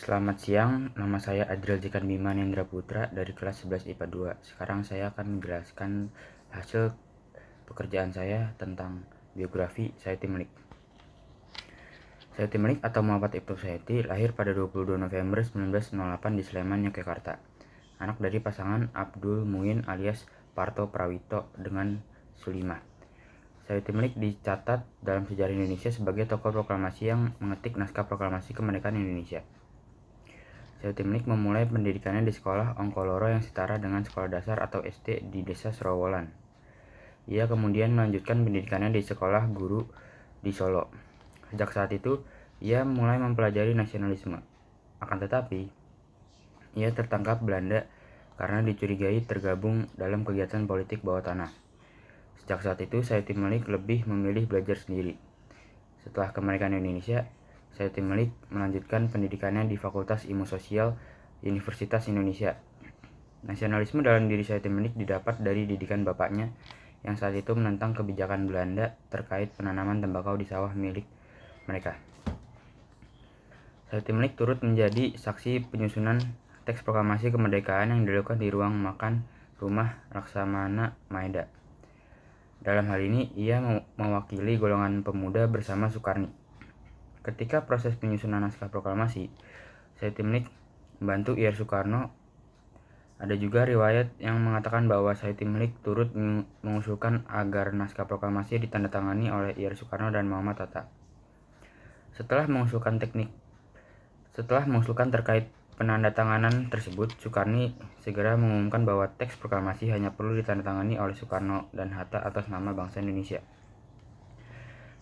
Selamat siang, nama saya Adriel Jekan Bima Nendra Putra dari kelas 11 IPA 2. Sekarang saya akan menjelaskan hasil pekerjaan saya tentang biografi Sayuti Melik. Sayuti Melik atau Muhammad Ibnu Sayuti lahir pada 22 November 1908 di Sleman, Yogyakarta. Anak dari pasangan Abdul Muin alias Parto Prawito dengan Sulimah. Sayuti Melik dicatat dalam sejarah Indonesia sebagai tokoh proklamasi yang mengetik naskah proklamasi kemerdekaan Indonesia. Sayuti Melik memulai pendidikannya di sekolah Ongkoloro yang setara dengan sekolah dasar atau SD di desa Serowolan. Ia kemudian melanjutkan pendidikannya di sekolah guru di Solo. Sejak saat itu, ia mulai mempelajari nasionalisme. Akan tetapi, ia tertangkap Belanda karena dicurigai tergabung dalam kegiatan politik bawah tanah. Sejak saat itu, Sayuti Melik lebih memilih belajar sendiri. Setelah kemerdekaan Indonesia, Sayuti Melik melanjutkan pendidikannya di Fakultas Ilmu Sosial Universitas Indonesia. Nasionalisme dalam diri Sayuti Melik didapat dari didikan bapaknya yang saat itu menentang kebijakan Belanda terkait penanaman tembakau di sawah milik mereka. Sayuti Melik turut menjadi saksi penyusunan teks proklamasi kemerdekaan yang dilakukan di ruang makan rumah Laksamana Maeda. Dalam hal ini, ia mewakili golongan pemuda bersama Soekarni. Ketika proses penyusunan naskah proklamasi, Sayuti Melik membantu Ir Soekarno. Ada juga riwayat yang mengatakan bahwa Sayuti Melik turut mengusulkan agar naskah proklamasi ditandatangani oleh Ir Soekarno dan Muhammad Hatta. Setelah mengusulkan terkait penandatanganan tersebut, Soekarno segera mengumumkan bahwa teks proklamasi hanya perlu ditandatangani oleh Soekarno dan Hatta atas nama bangsa Indonesia.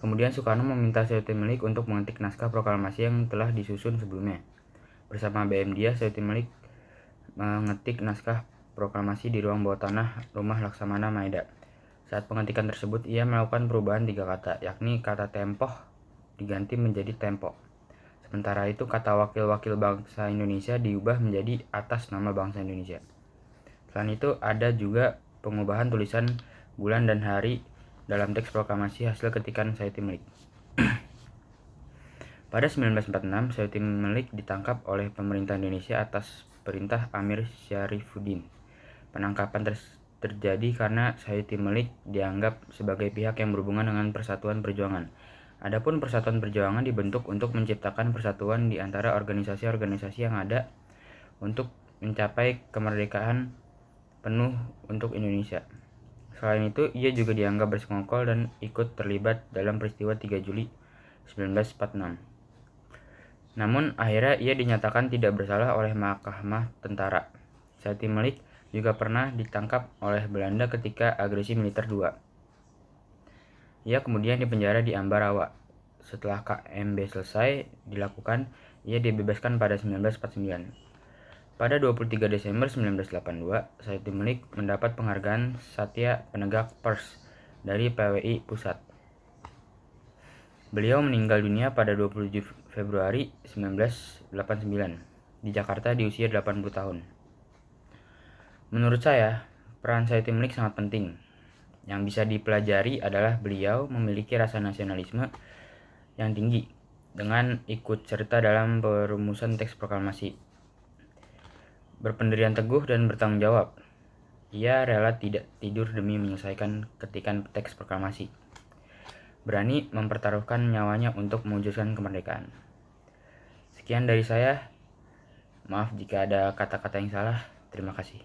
Kemudian Soekarno meminta Sayuti Melik untuk mengetik naskah proklamasi yang telah disusun sebelumnya. Bersama BM dia, Sayuti Melik mengetik naskah proklamasi di ruang bawah tanah rumah Laksamana Maeda. Saat pengetikan tersebut, ia melakukan perubahan 3 kata, yakni kata tempoh diganti menjadi tempo. Sementara itu, kata wakil-wakil bangsa Indonesia diubah menjadi atas nama bangsa Indonesia. Selain itu, ada juga pengubahan tulisan bulan dan hari dalam teks proklamasi hasil ketikan Sayuti Melik. Pada 1946, Sayuti Melik ditangkap oleh pemerintah Indonesia atas perintah Amir Syarifuddin. Penangkapan terjadi karena Sayuti Melik dianggap sebagai pihak yang berhubungan dengan Persatuan Perjuangan. Adapun Persatuan Perjuangan dibentuk untuk menciptakan persatuan di antara organisasi-organisasi yang ada untuk mencapai kemerdekaan penuh untuk Indonesia. Selain itu, ia juga dianggap bersekongkol dan ikut terlibat dalam peristiwa 3 Juli 1946. Namun, akhirnya ia dinyatakan tidak bersalah oleh Mahkamah Tentara. Sayuti Melik juga pernah ditangkap oleh Belanda ketika agresi militer 2. Ia kemudian dipenjara di Ambarawa. Setelah KMB selesai dilakukan, ia dibebaskan pada 1949. Pada 23 Desember 1982, Sayuti Melik mendapat penghargaan Satya Penegak Pers dari PWI Pusat. Beliau meninggal dunia pada 27 Februari 1989 di Jakarta di usia 80 tahun. Menurut saya, peran Sayuti Melik sangat penting. Yang bisa dipelajari adalah beliau memiliki rasa nasionalisme yang tinggi dengan ikut serta dalam perumusan teks proklamasi. Berpendirian teguh dan bertanggung jawab. Ia rela tidak tidur demi menyelesaikan ketikan teks proklamasi. Berani mempertaruhkan nyawanya untuk mewujudkan kemerdekaan. Sekian dari saya. Maaf jika ada kata-kata yang salah. Terima kasih.